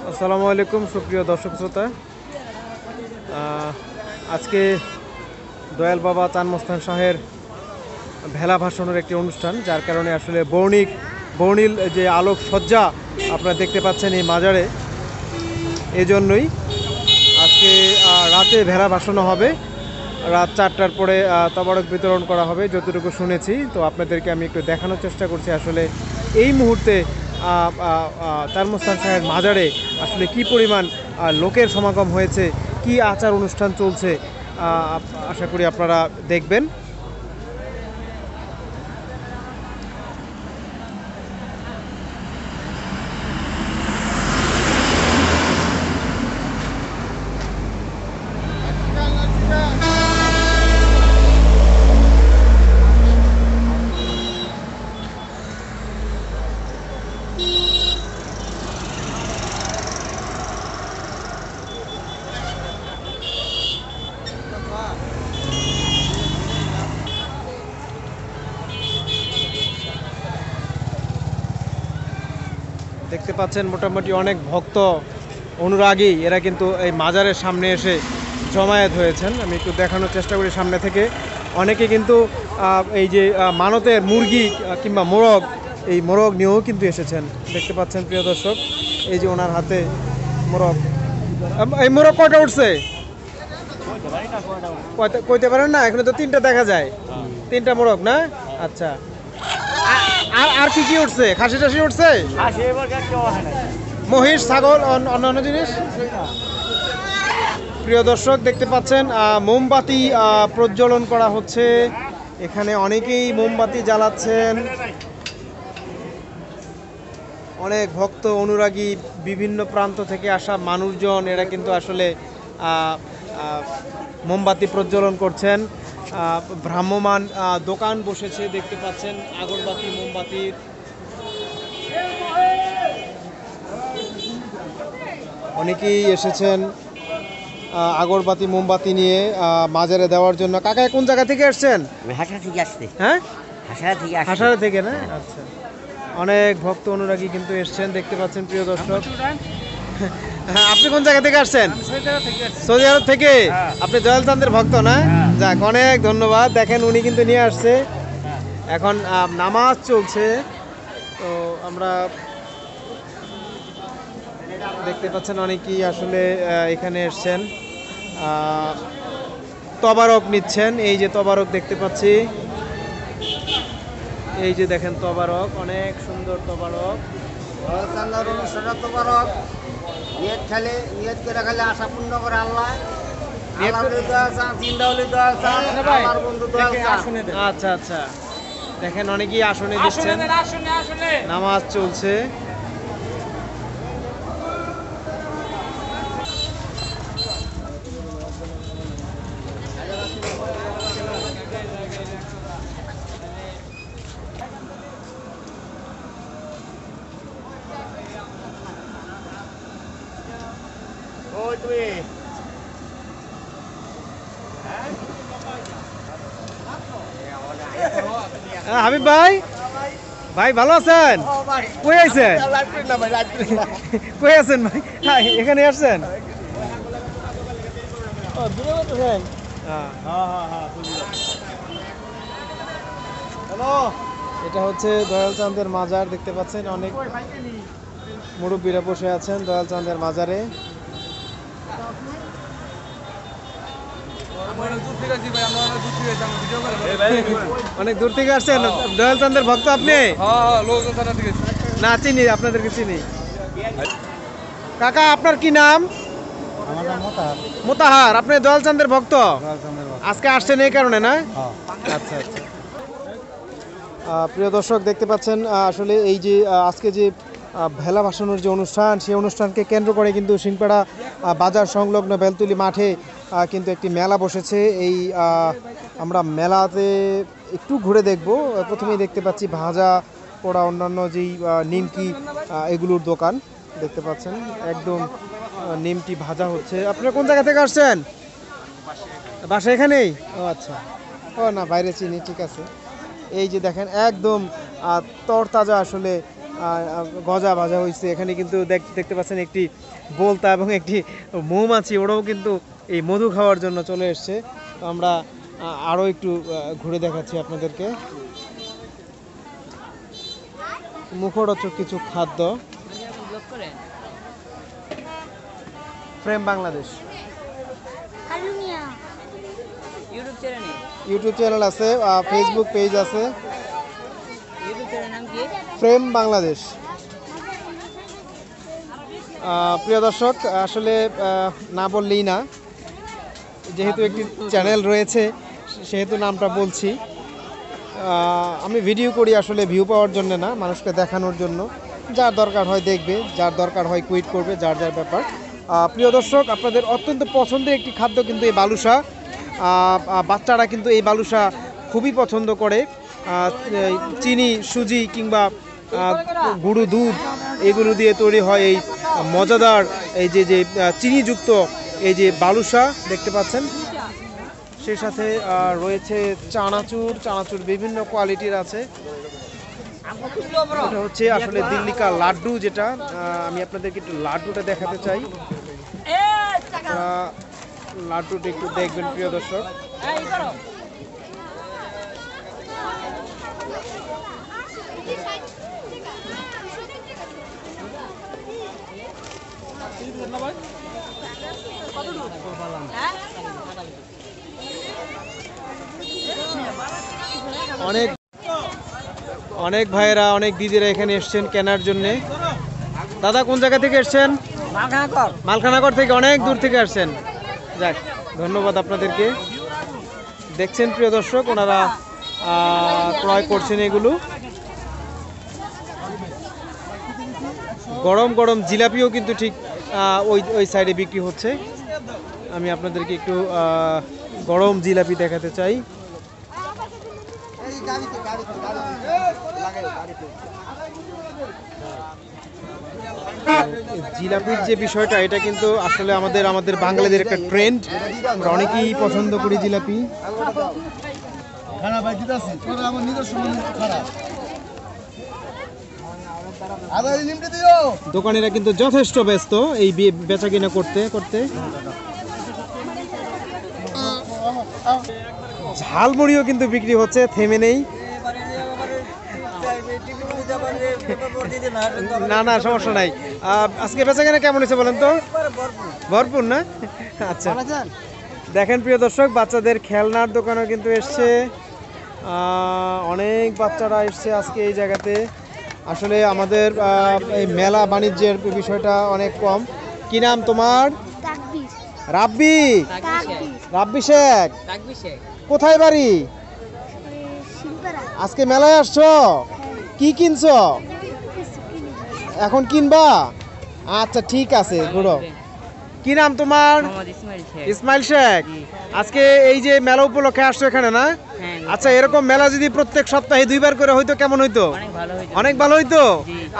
আসসালামু আলাইকুম সুপ্রিয় দর্শক শ্রোতা। আজকে দয়াল বাবা চান মস্তান শাহের ভেলা ভাসানোর একটি অনুষ্ঠান, যার কারণে আসলে বর্ণিল যে আলোক সজ্জা আপনারা দেখতে পাচ্ছেন এই মাজারে, এজন্যই আজকে রাতে ভেলা ভাসানো হবে। রাত ৪টার পরে তবারক বিতরণ করা হবে যতটুকু শুনেছি। তো আপনাদেরকে আমি একটু দেখানোর চেষ্টা করছি আসলে এই মুহূর্তে চান মস্তান শাহের মাজারে আসলে কি পরিমাণ লোকের সমাগম হয়েছে, কি আচার অনুষ্ঠান চলছে, আশা করি আপনারা দেখবেন। দেখতে পাচ্ছেন মোটামুটি অনেক ভক্ত অনুরাগী এরা কিন্তু এই মাজারের সামনে এসে জমায়েত হয়েছেন। আমি একটু দেখানোর চেষ্টা করি সামনে থেকে। অনেকে কিন্তু এই যে মানতের মুরগি কিংবা মোরগ, এই মোরগ নিয়েও কিন্তু এসেছেন। দেখতে পাচ্ছেন প্রিয় দর্শক, এই যে ওনার হাতে মোরগ। এই মোরগ কয়টা উঠছে কইতে পারেন না? এখানে তো ৩টা দেখা যায়, ৩টা মোরগ না? আচ্ছা, আর কি কি উঠছে? খাসি টাসি উঠছে, মহিষ, ছাগল, অন্যান্য জিনিস। প্রিয় দর্শক দেখতে পাচ্ছেন মোমবাতি প্রজ্বলন করা হচ্ছে। এখানে অনেকেই মোমবাতি জ্বালাচ্ছেন। অনেক ভক্ত অনুরাগী বিভিন্ন প্রান্ত থেকে আসা মানুষজন এরা কিন্তু আসলে মোমবাতি প্রজ্বলন করছেন। ভ্রাম্যমান দোকান বসেছে, দেখতে পাচ্ছেন আগরবাতি, মোমবাতির। অনেকেই এসেছেন আগরবাতি মোমবাতি নিয়ে মাজারে দেওয়ার জন্য। কাকা কোন জায়গা থেকে আসছেন? হাসারা থেকে আসছে। হ্যাঁ, হাসারা থেকে না? আচ্ছা, অনেক ভক্ত অনুরাগী কিন্তু এসছেন, দেখতে পাচ্ছেন প্রিয় দর্শক। আপনি কোন জায়গা থেকে আসছেন? সৌদি আরব থেকে। আপনি দয়াল চাঁদের ভক্ত না? যাক, অনেক ধন্যবাদ। দেখেন উনি কিন্তু নিয়ে আসছে। এখন নামাজ চলছে, তো আমরা দেখতে পাচ্ছেন অনেকেই আসলে এখানে এসছেন, তবারক নিচ্ছেন। এই যে তবারক দেখতে পাচ্ছি, এই যে দেখেন তবারক, অনেক সুন্দর তবারক। তবারক নিয়ত খেলে, নিয়ত করে খেলে আশা পূর্ণ করে আল্লাহ। আচ্ছা আচ্ছা, দেখেন অনেকেই আসনে দিচ্ছেন, নামাজ চলছে। হাবিব ভাই, ভাই ভালো আছেন? কই আছেন? কই আছেন ভাই? এখানে আসছেন? এটা হচ্ছে দয়াল চাঁদের মাজার, দেখতে পাচ্ছেন অনেক মুরব্বীরা বসে আছেন দয়াল চাঁদের মাজারে। অনেক দূর থেকে আসছেন, দয়াল চাঁদের ভক্ত আপনি? না, চিনি, আপনাদেরকে চিনি। কাকা আপনার কি নাম? মোতাহার। আপনি দয়াল চাঁদের ভক্ত? আজকে আসছেন এই কারণে না? আচ্ছা আচ্ছা। প্রিয় দর্শক দেখতে পাচ্ছেন আসলে এই যে আজকে যে ভেলা ভাসানোর যে অনুষ্ঠান, সেই অনুষ্ঠানকে কেন্দ্র করে কিন্তু সিংপাড়া বাজার সংলগ্ন বেলতুলি মাঠে কিন্তু একটি মেলা বসেছে। এই আমরা মেলাতে একটু ঘুরে দেখব। প্রথমেই দেখতে পাচ্ছি ভাজা পোড়া অন্যান্য যেই নিমকি এগুলোর দোকান দেখতে পাচ্ছেন, একদম নিমটি ভাজা হচ্ছে। আপনারা কোন জায়গা থেকে আসছেন? বাসা এখানেই? ও আচ্ছা, ও না, বাইরে চিনি, ঠিক আছে। এই যে দেখেন একদম তরতাজা আসলে গজা ভাজা হয়েছে। এখানে কিন্তু দেখতে পাচ্ছেন একটি বোলতা এবং একটি মৌমাছি, ওরাও কিন্তু এই মধু খাওয়ার জন্য চলে এসছে। তো আমরা আরও একটু ঘুরে দেখাচ্ছি আপনাদেরকে। মুখরোচক কিছু খাদ্য। ফ্রেম বাংলাদেশ ইউটিউব চ্যানেল আছে, ফেসবুক পেজ আছে। ফ্রেম বাংলাদেশ। প্রিয় দর্শক, আসলে না বললেই না, যেহেতু একটি চ্যানেল রয়েছে সেহেতু নামটা বলছি। আমি ভিডিও করি আসলে ভিউ পাওয়ার জন্য না, মানুষকে দেখানোর জন্য। যার দরকার হয় দেখবে, যার দরকার হয় কুইট করবে, যার যার ব্যাপার। প্রিয় দর্শক, আপনাদের অত্যন্ত পছন্দের একটি খাদ্য কিন্তু এই বালুশা। বাচ্চারা কিন্তু এই বালুশা খুবই পছন্দ করে। চিনি, সুজি কিংবা গুঁড়ো দুধ এগুলো দিয়ে তৈরি হয় এই মজাদার এই যে চিনিযুক্ত এই যে বালুশা দেখতে পাচ্ছেন। সেই সাথে রয়েছে চানাচুর বিভিন্ন কোয়ালিটির আছে। এটা হচ্ছে আসলে দিল্লিকা লাড্ডু, যেটা আমি আপনাদেরকে একটু লাড্ডুটা দেখাতে চাই। লাড্ডুটা একটু দেখবেন প্রিয় দর্শক। অনেক ভাইয়েরা, অনেক দিদিরা এখানে এসছেন কেনার জন্যে। দাদা কোন জায়গা থেকে এসছেন? মালখানাগর থেকে, অনেক দূর থেকে আসছেন। যাক, ধন্যবাদ আপনাদেরকে। দেখছেন প্রিয় দর্শক, ওনারা ক্রয় করছেন এগুলো। গরম গরম জিলাপিও কিন্তু ঠিক ওই সাইডে বিক্রি হচ্ছে। আমি আপনাদেরকে একটু গরম জিলাপি দেখাতে চাই। জিলাপির যে বিষয়টা, এটা কিন্তু আসলে আমাদের বাঙালিদের একটা ট্রেন্ড। আমরা অনেকেই পছন্দ করি জিলাপি। দোকানিরা কিন্তু যথেষ্ট ব্যস্ত এই বেচা কিনা করতে করতে। ঝালমুড়িও কিন্তু বিক্রি হচ্ছে, থেমে নেই। না সমস্যা নাই। আজকে বেচাকেনা কেমন হয়েছে বলেন তো? ভরপুর না? আচ্ছা, দেখেন প্রিয় দর্শক, বাচ্চাদের খেলনার দোকানও কিন্তু এসছে। অনেক বাচ্চারা এসছে আজকে এই জায়গাতে। আসলে আমাদের এই মেলা বাণিজ্যের বিষয়টা অনেক কম। কি নাম তোমার? রাব্বি। রাব্বি শেখ। কোথায় বাড়ি? আজকে মেলায় আসছো? কি কিনছো? এখন কিনবা? আচ্ছা ঠিক আছে, ঘুরো। কি নাম তোমার? ইসমাইল শেখ। আজকে এই যে মেলা উপলক্ষে আসছো এখানে না? আচ্ছা, এরকম মেলা যদি প্রত্যেক সপ্তাহে 2বার করে হইতো কেমন হইতো? অনেক ভালো হইতো।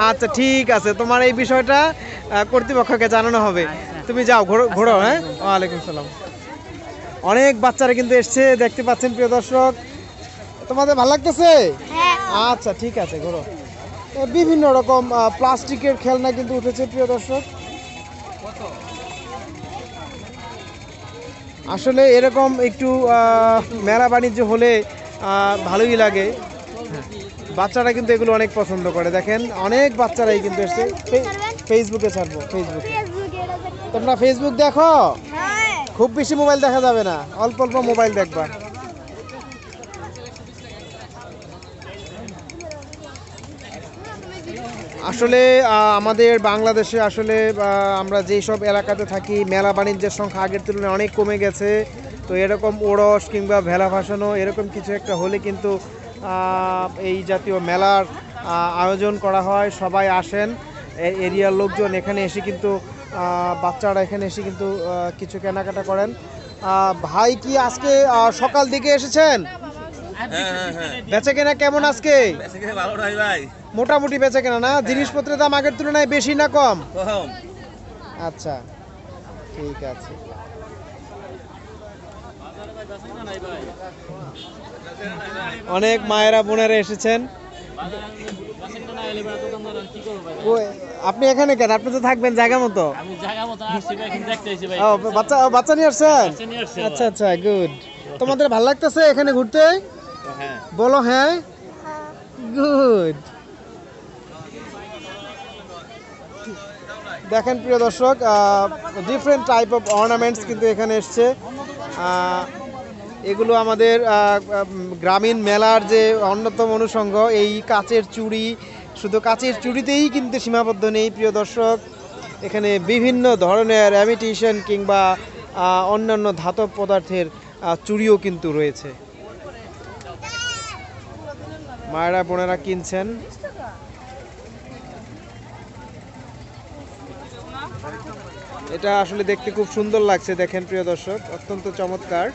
আচ্ছা ঠিক আছে, তোমার এই বিষয়টা কর্তৃপক্ষকে জানানো হবে। তুমি যাও, ঘোরো। হ্যাঁ, ওয়ালাইকুম সালাম। অনেক বাচ্চারা কিন্তু এসছে, দেখতে পাচ্ছেন প্রিয় দর্শক। তোমাদের ভালো লাগতেছে? আচ্ছা ঠিক আছে, ঘোরো। বিভিন্ন রকম প্লাস্টিকের খেলনা কিন্তু উঠেছে প্রিয় দর্শক। আসলে এরকম একটু মেলা বাণিজ্য হলে ভালোই লাগে। বাচ্চারা কিন্তু এগুলো অনেক পছন্দ করে। দেখেন, অনেক বাচ্চারাই কিন্তু এসছে। ফেসবুকে ছাড়বো, ফেসবুকে। তোমরা ফেসবুক দেখো? খুব বেশি মোবাইল দেখা যাবে না, অল্প অল্প মোবাইল দেখবা। আসলে আমাদের বাংলাদেশে আসলে আমরা যেই সব এলাকাতে থাকি, মেলা বাণিজ্যের সংখ্যা আগের তুলনায় অনেক কমে গেছে। তো এরকম ওরস কিংবা ভেলা ভাসানো এরকম কিছু একটা হলে কিন্তু এই জাতীয় মেলার আয়োজন করা হয়। সবাই আসেন, এরিয়ার লোকজন এখানে এসে কিন্তু বাচ্চারা এখানে এসে কিন্তু কিছু কেনাকাটা করেন। ভাই কি আজকে সকাল দিকে এসেছেন? বেচা কেনা কেমন আজকে? মোটামুটি বেচা কেনা না? জিনিসপত্রের দাম আগের তুলনায় বেশি না কম? আচ্ছা ঠিক আছে। অনেক মায়েরা বোনেরা এসেছেন। ও, আপনি এখানে কেন? আপনি তো থাকবেন জায়গা মতো। ও, বাচ্চা নিয়ে আসছেন? আচ্ছা আচ্ছা, গুড। তোমাদের ভালো লাগতেছে এখানে ঘুরতে? বলো হ্যাঁ। গুড। দেখেন প্রিয় দর্শক, ডিফারেন্ট টাইপ অফ অর্নামেন্টস কিন্তু এখানে এসছে। এগুলো আমাদের গ্রামীণ মেলার যে অন্যতম অনুষঙ্গ। এই কাচের চুড়ি, শুধু কাচের চুড়িতেই কিন্তু সীমাবদ্ধ নেই প্রিয় দর্শক, এখানে বিভিন্ন ধরনের অ্যামিটেশন কিংবা অন্যান্য ধাতব পদার্থের চুড়িও কিন্তু রয়েছে। মায়েরা বোনেরা কিনছেন। এটা আসলে দেখতে খুব সুন্দর লাগছে, দেখেন প্রিয় দর্শক, অত্যন্ত চমৎকার।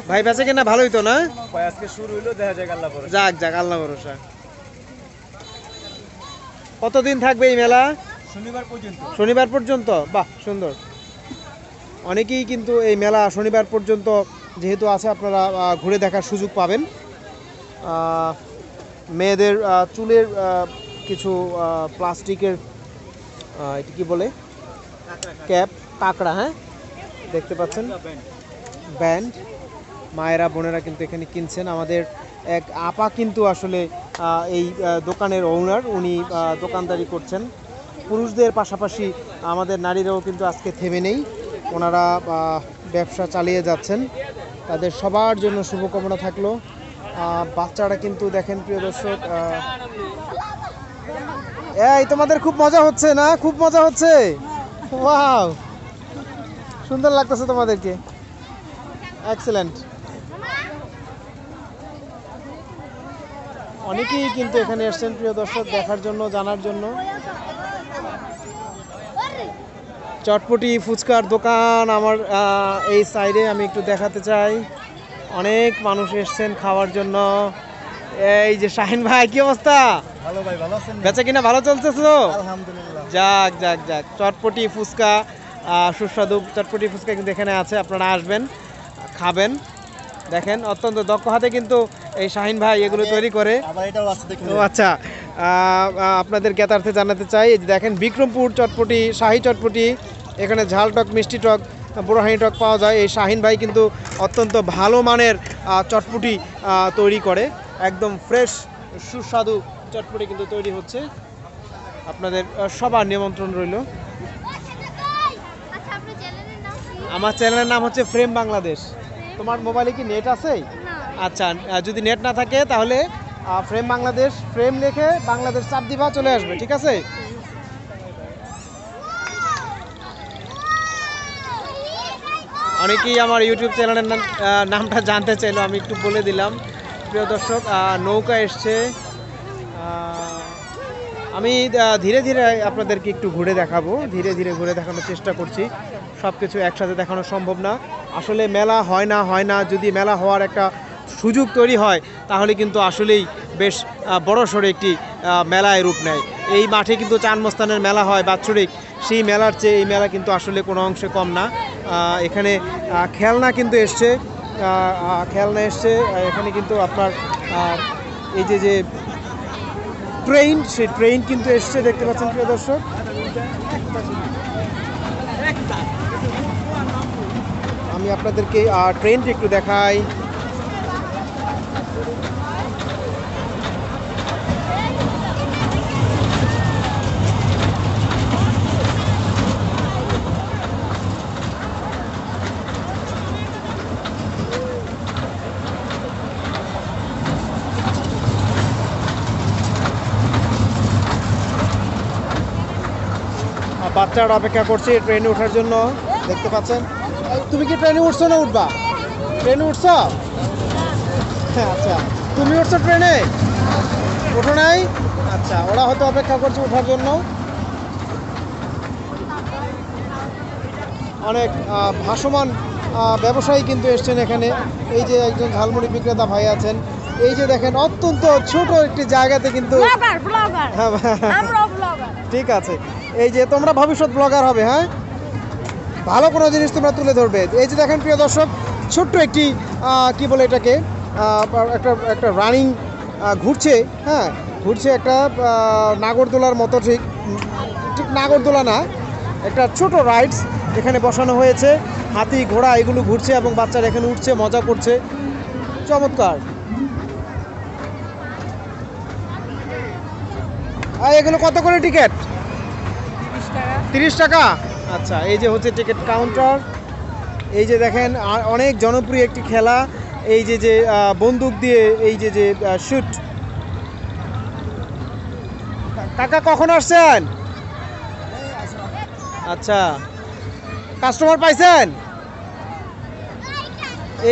ভাই বেচে কিনা ভালোই তো না? আজকে শুরু হইলো, দেখা যাক আল্লাহ ভরসা। যাক যাক, আল্লাহ ভরসা। কতদিন থাকবে এই মেলা? শনিবার পর্যন্ত। শনিবার পর্যন্ত? বাহ, সুন্দর। অনেকেই কিন্তু এই মেলা শনিবার পর্যন্ত যেহেতু আছে, আপনারা ঘুরে দেখার সুযোগ পাবেন। মেয়েদের চুলের কিছু প্লাস্টিকের এটা কি বলে, ক্যাপ, কাঁকড়া, হ্যাঁ দেখতে পাচ্ছেন, ব্যান্ড। মায়েরা বোনেরা কিন্তু এখানে কিনছেন। আমাদের এক আপা কিন্তু আসলে এই দোকানের ওনার, উনি দোকানদারি করছেন। পুরুষদের পাশাপাশি আমাদের নারীরাও কিন্তু আজকে থেমে নেই, ওনারা ব্যবসা চালিয়ে যাচ্ছেন। তাদের সবার জন্য শুভকামনা থাকলো। বাচ্চারা কিন্তু দেখেন প্রিয় দর্শক, এই তোমাদের খুব মজা হচ্ছে না? খুব মজা হচ্ছে, ওয়াও, সুন্দর লাগতেছে তোমাদেরকে, এক্সেলেন্ট। অনেকেই কিন্তু এখানে এসেছেন প্রিয় দর্শক দেখার জন্য, জানার জন্য। চটপটি ফুচকার দোকান আমার এই সাইডে আমি একটু দেখাতে চাই। অনেক মানুষ এসেছেন খাওয়ার জন্য। এই যে শাহিন ভাই, কি অবস্থা? ভালো ভাই, ভালো আছেন? বেচা কিনা ভালো চলতেছে তো? আলহামদুলিল্লাহ। যাক যাক যাক, চটপটি ফুচকা, সুস্বাদু চটপটি ফুচকা কিন্তু এখানে আছে, আপনারা আসবেন, খাবেন। দেখেন অত্যন্ত দক্ষ হাতে কিন্তু এই শাহিন ভাই এগুলো তৈরি করে। আবার এটাও আছে দেখুন। ও আচ্ছা, আপনাদের জ্ঞাতার্থে জানাতে চাই, এই যে দেখেন বিক্রমপুর চটপটি, শাহি চটপটি, এখানে ঝাল টক, মিষ্টি টক, বুড়াহানি টক পাওয়া যায়। এই শাহিন ভাই কিন্তু অত্যন্ত ভালো মানের চটপটি তৈরি করে, একদম ফ্রেশ সুস্বাদু চটপটি কিন্তু তৈরি হচ্ছে। আপনাদের সবার নিমন্ত্রণ রইল। আমার চ্যানেলের নাম হচ্ছে ফ্রেম বাংলাদেশ। তোমার মোবাইলে কি নেট আছে? আচ্ছা, যদি নেট না থাকে তাহলে ফ্রেম বাংলাদেশ, ফ্রেম লিখে বাংলাদেশ চাপ দিবা, চলে আসবে, ঠিক আছে? অনেকেই আমার ইউটিউব চ্যানেলের নামটা জানতে চাইলো, আমি একটু বলে দিলাম। প্রিয় দর্শক, নৌকা এসছে। আমি ধীরে ধীরে আপনাদেরকে একটু ঘুরে দেখাবো, ধীরে ধীরে ঘুরে দেখানোর চেষ্টা করছি। সব কিছু একসাথে দেখানো সম্ভব না। আসলে মেলা হয় না, যদি মেলা হওয়ার একটা সুযোগ তৈরি হয় তাহলে কিন্তু আসলেই বেশ বড়সড় একটি মেলায় রূপ নেয়। এই মাঠে কিন্তু চান মস্তানের মেলা হয় বাৎসরিক, সেই মেলার চেয়ে এই মেলা কিন্তু আসলে কোনো অংশে কম না। এখানে খেলনা কিন্তু এসছে, খেলনা এসছে এখানে কিন্তু আপনার এই যে ট্রেন, সেই ট্রেন কিন্তু এসছে, দেখতে পাচ্ছেন প্রিয় দর্শক। আমি আপনাদেরকে ট্রেনটি একটু দেখাই। বাচ্চারা অপেক্ষা করছে ট্রেনে ওঠার জন্য, দেখতে পাচ্ছেন। তুমি কি ট্রেনে উঠছো না উঠবা? ট্রেনে উঠছো? আচ্ছা, তুমি উঠছো ট্রেনে? ওঠো নাই? আচ্ছা, ওরা হয়তো অপেক্ষা করছে ওঠার জন্য। অনেক ভাসমান ব্যবসায়ী কিন্তু এসছেন এখানে। এই যে একজন ঝালমুড়ি বিক্রেতা ভাই আছেন, এই যে দেখেন অত্যন্ত ছোট একটি জায়গাতে কিন্তু, ঠিক আছে, এই যে তোমরা ভবিষ্যৎ ব্লগার হবে, হ্যাঁ, ভালো কোনো জিনিস তোমরা তুলে ধরবে। এই যে দেখেন প্রিয় দর্শক, ছোট্ট একটি কি বলে এটাকে, একটা রানিং ঘুরছে, হ্যাঁ ঘুরছে একটা নাগরদোলার মতো, ঠিক ঠিক নাগরদোলা না, একটা ছোট রাইডস এখানে বসানো হয়েছে। হাতি ঘোড়া এগুলো ঘুরছে এবং বাচ্চারা এখানে উঠছে, মজা করছে, চমৎকার। এগুলো কত করে টিকিট? 30 টাকা। আচ্ছা, এই যে হচ্ছে টিকিট কাউন্টার। এই যে দেখেন অনেক জনপ্রিয় একটি খেলা, এই যে যে বন্দুক দিয়ে এই যে যে শুট। কাকা কখন আসছেন? আচ্ছা, কাস্টমার পাইছেন?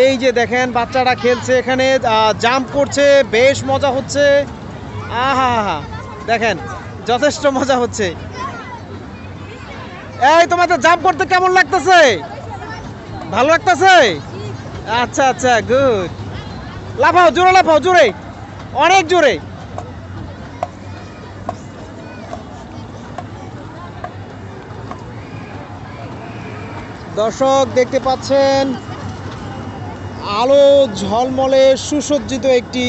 এই যে দেখেন বাচ্চারা খেলছে এখানে, জাম্প করছে, বেশ মজা হচ্ছে। আহা হা, দেখেন যথেষ্ট মজা হচ্ছে। এই তোমাদের জাম্প করতে কেমন লাগতেছে? ভালো লাগতেছে? আচ্ছা আচ্ছা, গুড। লাফাও, জোরে লাফাও, জোরে, অনেক জোরে। দর্শক দেখতে পাচ্ছেন আলো ঝলমলে সুসজ্জিত একটি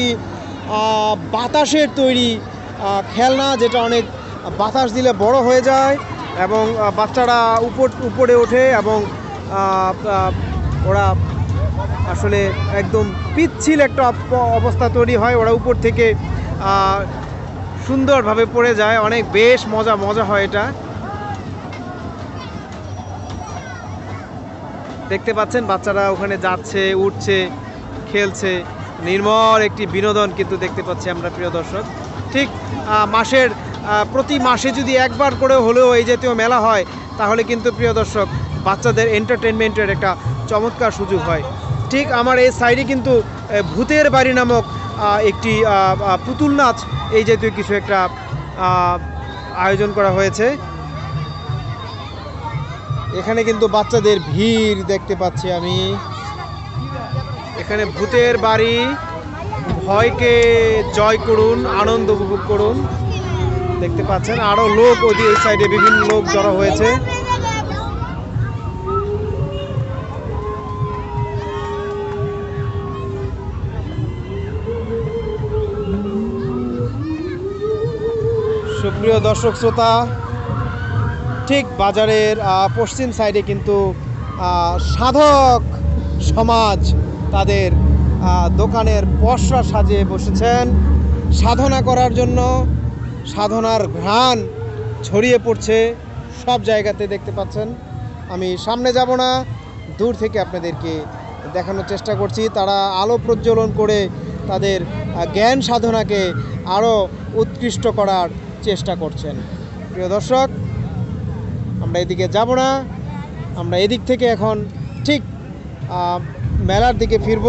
বাতাসের তৈরি খেলনা, যেটা অনেক বাতাস দিলে বড় হয়ে যায় এবং বাচ্চারা উপরে ওঠে এবং ওরা আসলে একদম পিচ্ছিল একটা অবস্থা তৈরি হয়, ওরা উপর থেকে সুন্দরভাবে পড়ে যায়, অনেক বেশ মজা হয় এটা। দেখতে পাচ্ছেন বাচ্চারা ওখানে যাচ্ছে, উঠছে, খেলছে, নির্মল একটি বিনোদন কিন্তু দেখতে পাচ্ছি আমরা প্রিয় দর্শক। ঠিক প্রতি মাসে যদি একবার করে হলেও এই জাতীয় মেলা হয়, তাহলে কিন্তু প্রিয় দর্শক বাচ্চাদের এন্টারটেনমেন্টের একটা চমৎকার সুযোগ হয়। ঠিক আমার এই সাইডে কিন্তু ভূতের বাড়ি নামক একটি পুতুল নাচ এই জাতীয় কিছু একটা আয়োজন করা হয়েছে। এখানে কিন্তু বাচ্চাদের ভিড় দেখতে পাচ্ছি আমি। এখানে ভূতের বাড়ি, ভয়কে জয় করুন, আনন্দ উপভোগ করুন। দেখতে পাচ্ছেন আরো লোক ওই সাইডে বিভিন্ন লোক জড়ো হয়েছে। সুপ্রিয় দর্শক শ্রোতা, ঠিক বাজারের পশ্চিম সাইডে কিন্তু সাধক সমাজ তাদের দোকানের পসরা সাজিয়ে বসেছেন সাধনা করার জন্য। সাধনার ঘ্রাণ ছড়িয়ে পড়ছে সব জায়গাতে, দেখতে পাচ্ছেন। আমি সামনে যাব না, দূর থেকে আপনাদেরকে দেখানোর চেষ্টা করছি। তারা আলো প্রজ্বলন করে তাদের জ্ঞান সাধনাকে আরও উৎকৃষ্ট করার চেষ্টা করছেন। প্রিয় দর্শক, আমরা এদিকে যাব না, আমরা এদিক থেকে এখন ঠিক মেলার দিকে ফিরব।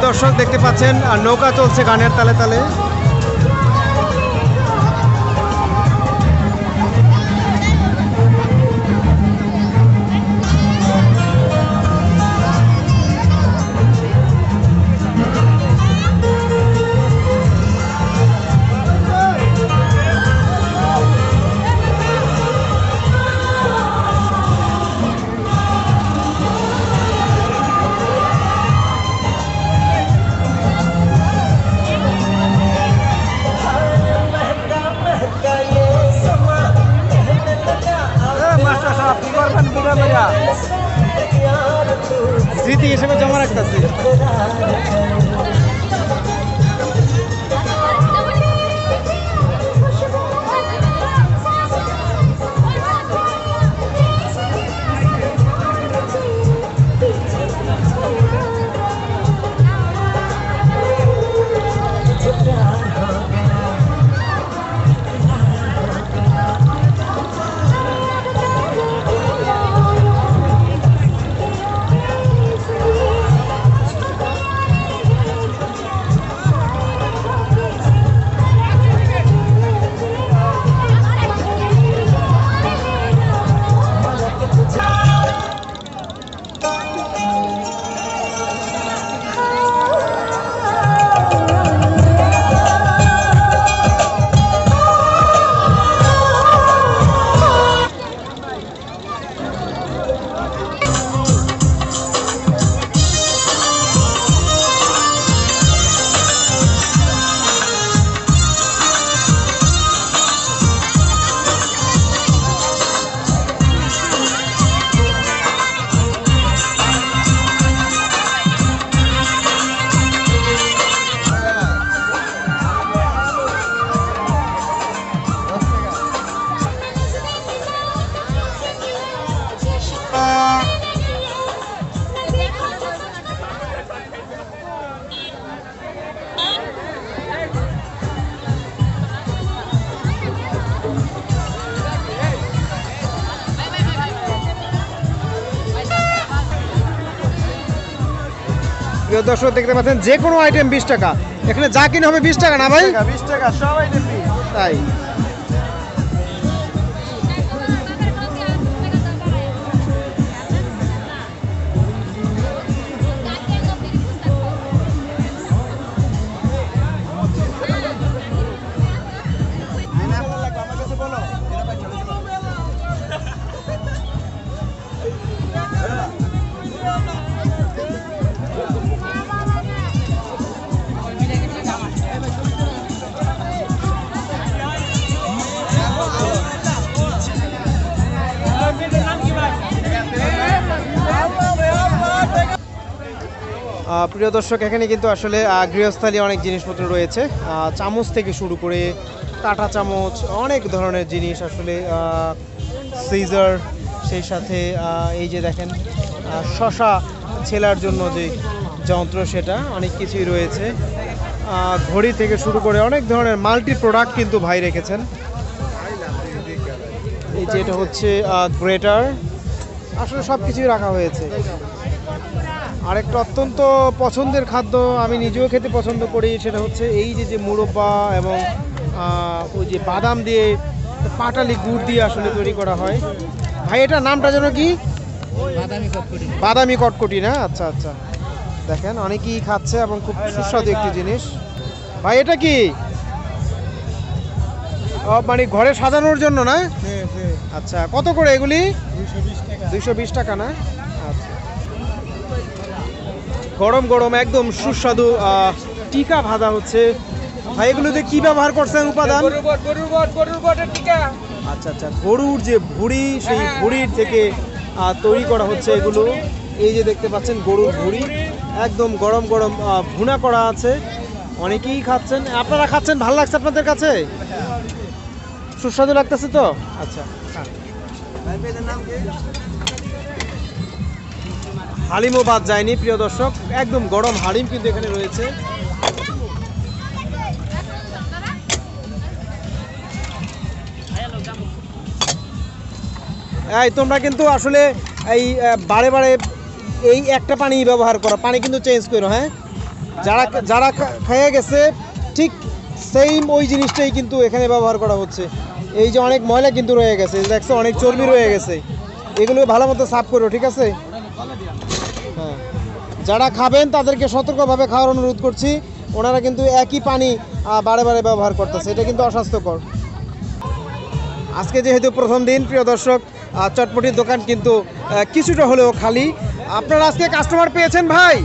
দর্শক দেখতে পাচ্ছেন নৌকা চলছে গানের তালে তালে। স্মৃতি হিসেবে জমা রাখতেছি। প্রিয় দর্শক দেখতে পাচ্ছেন যে কোনো আইটেম 20 টাকা, এখানে যা কিনে হবে 20 টাকা না ভাই? 20 টাকা সব আইটেম তাই প্রিয় দর্শক এখানে কিন্তু আসলে গৃহস্থালী অনেক জিনিসপত্র রয়েছে, চামচ থেকে শুরু করে কাঁটা চামচ, অনেক ধরনের জিনিস আসলে, সিজার, সেই সাথে এই যে দেখেন শশা ছেলার জন্য যে যন্ত্র, সেটা অনেক কিছুই রয়েছে। ঘড়ি থেকে শুরু করে অনেক ধরনের মাল্টি প্রোডাক্ট কিন্তু ভাই রেখেছেন। এই যে এটা হচ্ছে গ্রেটার, আসলে সব কিছুই রাখা হয়েছে। আরেকটা অত্যন্ত পছন্দের খাদ্য, আমি নিজেও খেতে পছন্দ করি, সেটা হচ্ছে এই যে মুরব্বা এবং ওই যে বাদাম দিয়ে, পাটালি গুড় দিয়ে আসলে তৈরি করা হয়। ভাই এটা নামটা যেন কি? বাদামি কটকটি না? আচ্ছা আচ্ছা, দেখেন অনেকেই খাচ্ছে এবং খুব সুস্বাদু একটি জিনিস। ভাই এটা কি? মানে ঘরে সাজানোর জন্য না? আচ্ছা, কত করে এগুলি? 220 টাকা না? আচ্ছা, গরম গরম একদম সুস্বাদু টিকা ভাজা হচ্ছে। ভাই এগুলোতে কি ব্যবহার করছেন উপাদান? আচ্ছা আচ্ছা, গরুর যে ভুঁড়ি, সেই ভুঁড়ির থেকে তৈরি করা হচ্ছে এগুলো। এই যে দেখতে পাচ্ছেন গরুর ভুঁড়ি একদম গরম গরম ভুনা করা আছে, অনেকেই খাচ্ছেন। আপনারা খাচ্ছেন, ভালো লাগছে আপনাদের কাছে? সুস্বাদু লাগতেছে তো? আচ্ছা, হালিমও বাদ যায়নি প্রিয় দর্শক, একদম গরম হালিম কিন্তু এখানে রয়েছে। এই তোমরা কিন্তু আসলে এই বারে বারে এই একটা পানি ব্যবহার করো, পানি কিন্তু চেঞ্জ করো, হ্যাঁ? যারা যারা খেয়ে গেছে ঠিক সেম ওই জিনিসটাই কিন্তু এখানে ব্যবহার করা হচ্ছে। এই যে অনেক ময়লা কিন্তু রয়ে গেছে, দেখছো অনেক চর্বি রয়ে গেছে, এগুলো ভালো মতো সাফ করো, ঠিক আছে? হ্যাঁ, যারা খাবেন তাদেরকে সতর্কভাবে খাওয়ার অনুরোধ করছি। ওনারা কিন্তু একই পানি বারে বারে ব্যবহার করতেছে, এটা কিন্তু অস্বাস্থ্যকর। আজকে যেহেতু প্রথম দিন প্রিয় দর্শক, চটপটির দোকান কিন্তু কিছুটা হলেও খালি। আপনারা আজকে কাস্টমার পেয়েছেন ভাই?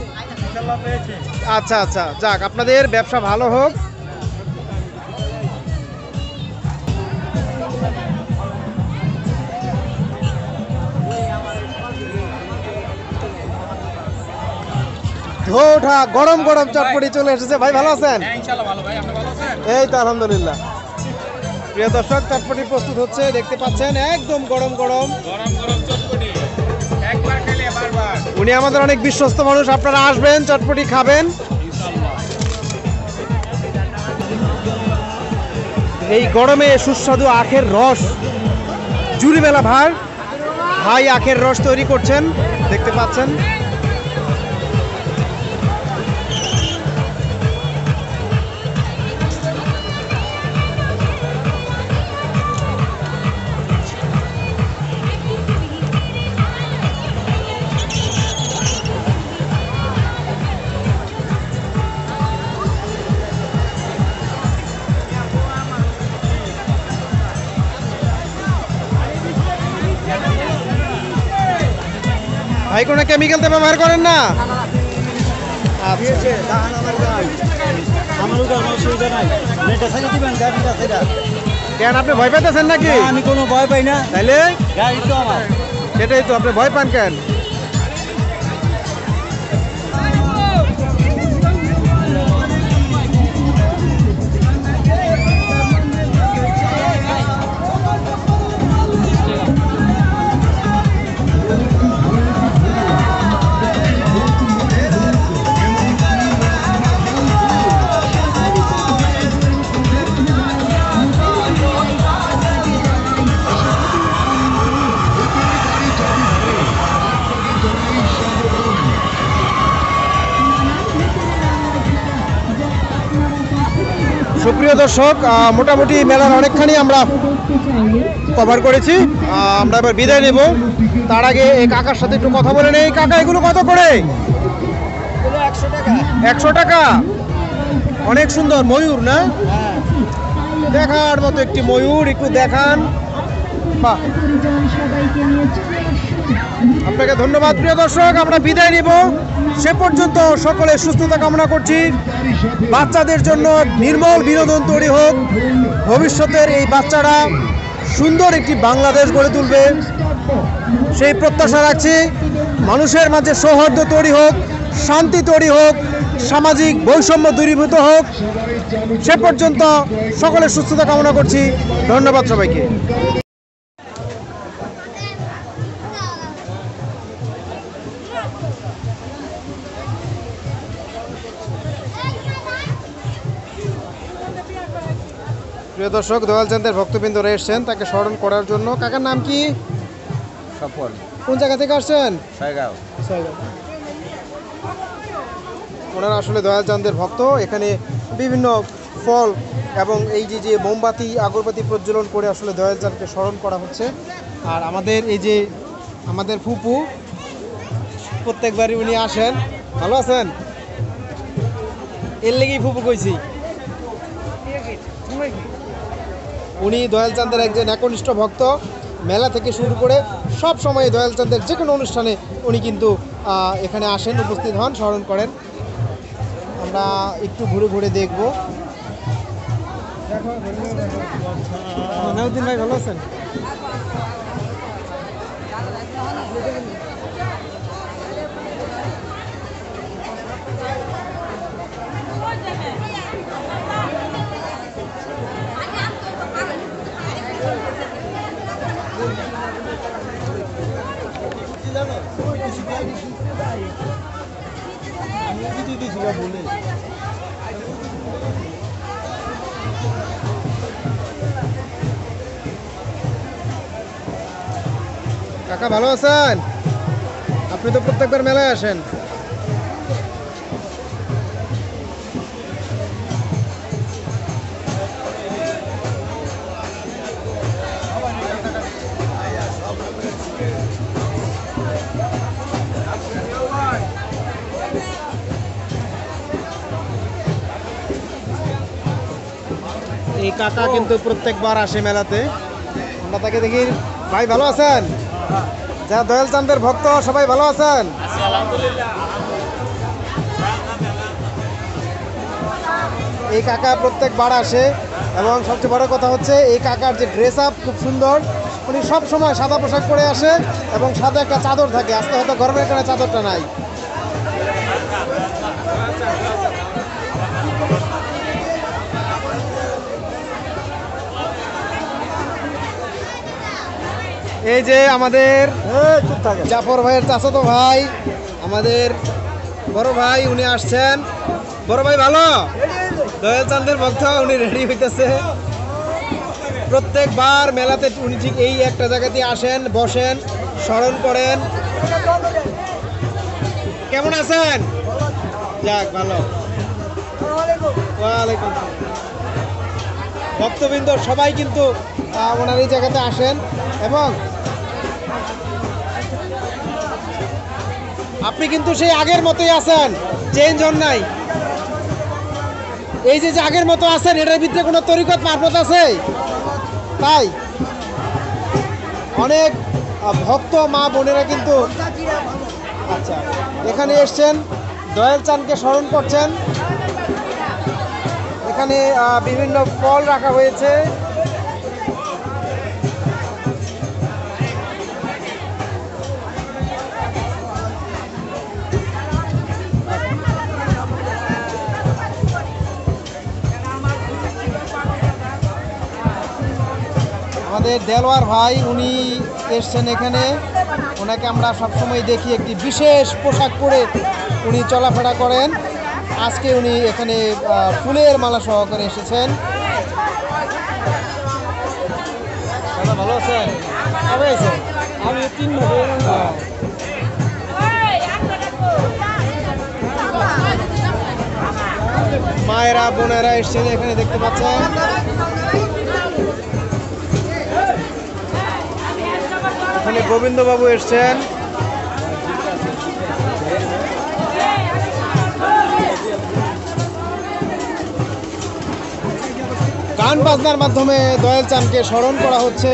আচ্ছা আচ্ছা, যাক, আপনাদের ব্যবসা ভালো হোক। ওঠা গরম গরম চটপটি চলে এসেছে। ভাই ভালো আছেন? এই তো আলহামদুলিল্লাহ। প্রিয় দর্শক, চটপটি প্রস্তুত হচ্ছে, দেখতে পাচ্ছেন একদম গরম গরম চটপটি। উনি আমাদের অনেক বিশ্বস্ত মানুষ, আপনারা আসবেন, চটপটি খাবেন। এই গরমে সুস্বাদু আখের রস, জুড়ি মেলা ভাই আখের রস তৈরি করছেন, দেখতে পাচ্ছেন। ভাই কোনো কেমিক্যাল তো ব্যবহার করেন না? কেন আপনি ভয় পেতেছেন নাকি? আমি কোনো ভয় পাই না, তাইলে গাড়ি তো আমার। সেটাই তো, আপনি ভয় পান কেন? সুপ্রিয় দর্শক, মোটামুটি মেলার অনেকখানি আমরা কভার করেছি। আমরা এবার বিদায় নেব। তার আগে এই কাকার সাথে একটু কথা বলে নেই। কাকা, এগুলো কত করে? 100 টাকা। অনেক সুন্দর ময়ূর না? দেখার মতো একটি ময়ূর, একটু দেখান। বাহ, আপনাকে ধন্যবাদ। প্রিয় দর্শক, আমরা বিদায় নিব। সে পর্যন্ত সকলে সুস্থতা কামনা করছি। বাচ্চাদের জন্য নির্মল বিনোদন তৈরি হোক। ভবিষ্যতের এই বাচ্চারা সুন্দর একটি বাংলাদেশ গড়ে তুলবে, সেই প্রত্যাশা রাখছি। মানুষের মাঝে সৌহার্দ্য তৈরি হোক, শান্তি তৈরি হোক, সামাজিক বৈষম্য দূরীভূত হোক। সে পর্যন্ত সকলের সুস্থতা কামনা করছি। ধন্যবাদ সবাইকে। প্রিয় দর্শক, দয়ালচাঁদের ভক্তবৃন্দরা এসছেন তাকে স্মরণ করার জন্য। কাকার নাম কি? সফল কোন জায়গা থেকে আসছেন? ছয়গাঁও। ওনারা আসলে দয়ালচাঁদের ভক্ত। এখানে বিভিন্ন ফল এবং এই যে মোমবাতি আগরবাতি প্রজ্বলন করে আসলে দয়ালচাঁদকে স্মরণ করা হচ্ছে। আর আমাদের এই যে আমাদের ফুপু, প্রত্যেকবারই উনি আসেন। ভালো আছেন? এর লেগেই ফুপু কইছি। উনি দয়ালচাঁদের একজন একনিষ্ঠ ভক্ত। মেলা থেকে শুরু করে সব সময় দয়ালচাঁদের যে কোনো অনুষ্ঠানে উনি কিন্তু এখানে আসেন, উপস্থিত হন, স্মরণ করেন। আমরা একটু ঘুরে ঘুরে দেখব। নাউদ্দিন ভাই, ভালো আছেন? কাকা, ভালো আছেন? আপনি তো প্রত্যেকবার মেলায় আসেন। এই কাকা কিন্তু প্রত্যেকবার আসে মেলাতে। আমরা তাকে দেখি। ভাই, ভালো আছেন? যারা দয়ালচাঁদের ভক্ত সবাই ভালো আছেন? এই কাকা প্রত্যেকবার আসে এবং সবচেয়ে বড় কথা হচ্ছে এই কাকার যে ড্রেস আপ খুব সুন্দর। উনি সব সময় সাদা পোশাক পরে আসে এবং সাদা একটা চাদর থাকে। আজকে হয়তো গরমের কারণে চাদরটা নাই। এই যে আমাদের জাফর ভাইয়ের চাচাতো ভাই, আমাদের বড় ভাই, উনি আসছেন। বড় ভাই ভালো? দয়ালচাঁদের ভক্ত, উনি রেডি হইতেছে। প্রত্যেকবার মেলাতে উনি ঠিক এই একটা জায়গাতে আসেন, বসেন, স্মরণ করেন। কেমন আছেন? যাক, ভালো। ওয়ালাইকুম আসসালাম। ভক্তবৃন্দ সবাই কিন্তু ওনার এই জায়গাতে আসেন এবং আপনি কিন্তু সেই আগের মতোই আছেন, চেঞ্জ হন নাই। এই যে আগের মতো আছেন, এটার ভিতরে কোনো তরিকত মারফত আছে? তাই অনেক ভক্ত মা বোনেরা কিন্তু আচ্ছা এখানে এসছেন, দয়ালচাঁদকে স্মরণ করছেন। এখানে বিভিন্ন ফল রাখা হয়েছে। আমাদের দেলোয়ার ভাই, উনি এসছেন এখানে। ওনাকে আমরা সবসময় দেখি একটি বিশেষ পোশাক পরে উনি চলাফেরা করেন। আজকে উনি এখানে ফুলের মালা সহকারে এসেছেন। দাদা, ভালো আছেন? কবে আছেন? আমি 3 মাস। মায়েরা বোনেরা এসছেন এখানে দেখতে পাচ্ছেন। এখানে গোবিন্দবাবু এসছেন। গান বাজনার মাধ্যমে দয়াল চাঁদকে স্মরণ করা হচ্ছে।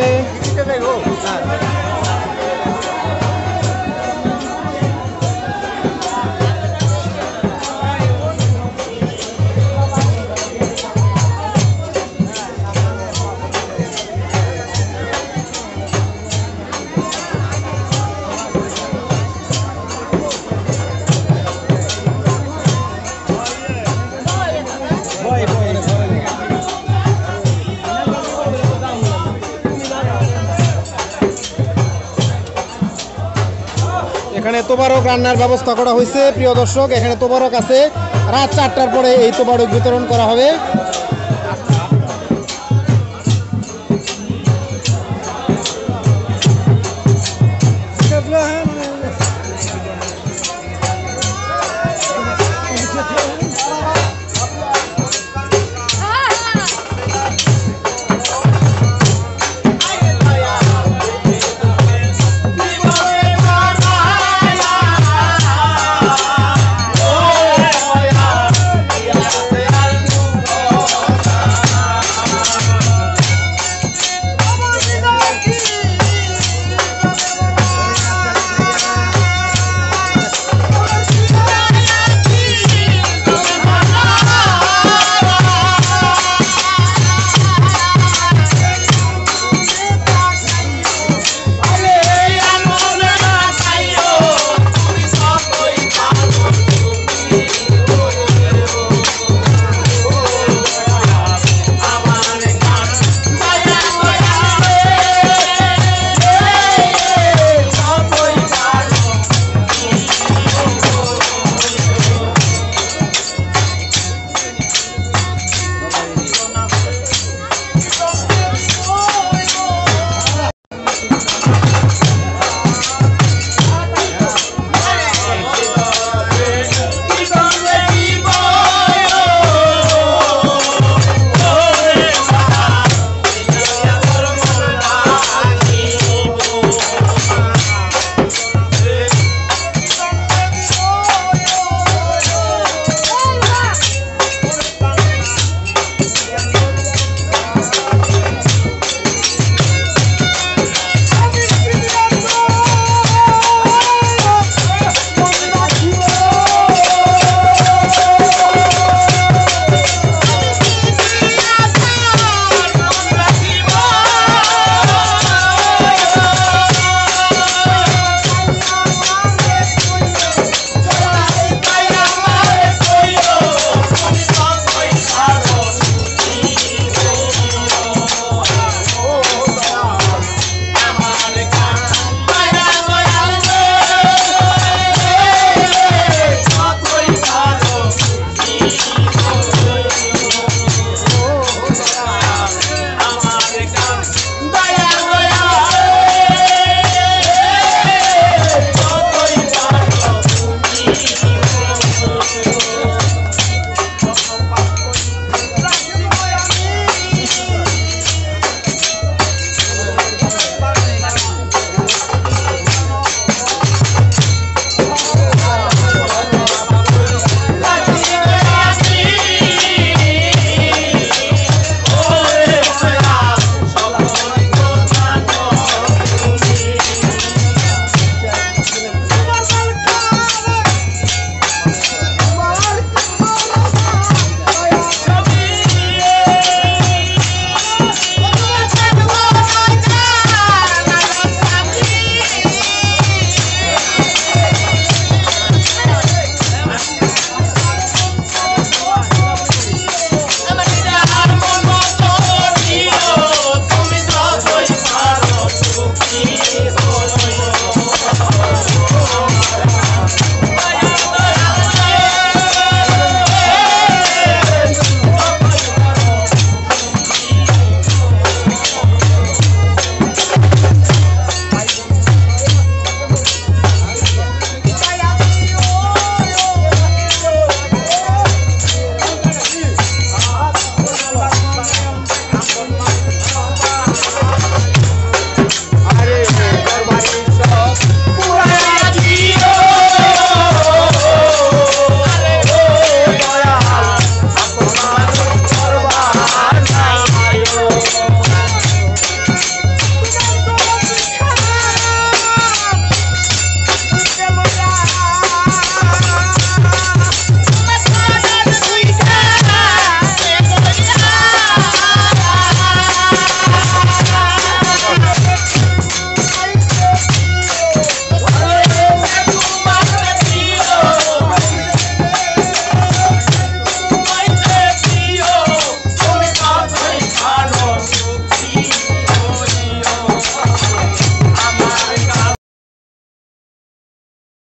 এখানে তোবারক রান্নার ব্যবস্থা করা হয়েছে প্রিয় দর্শক। এখানে তোবারক আছে, রাত 4টার পরে এই তোবারক বিতরণ করা হবে।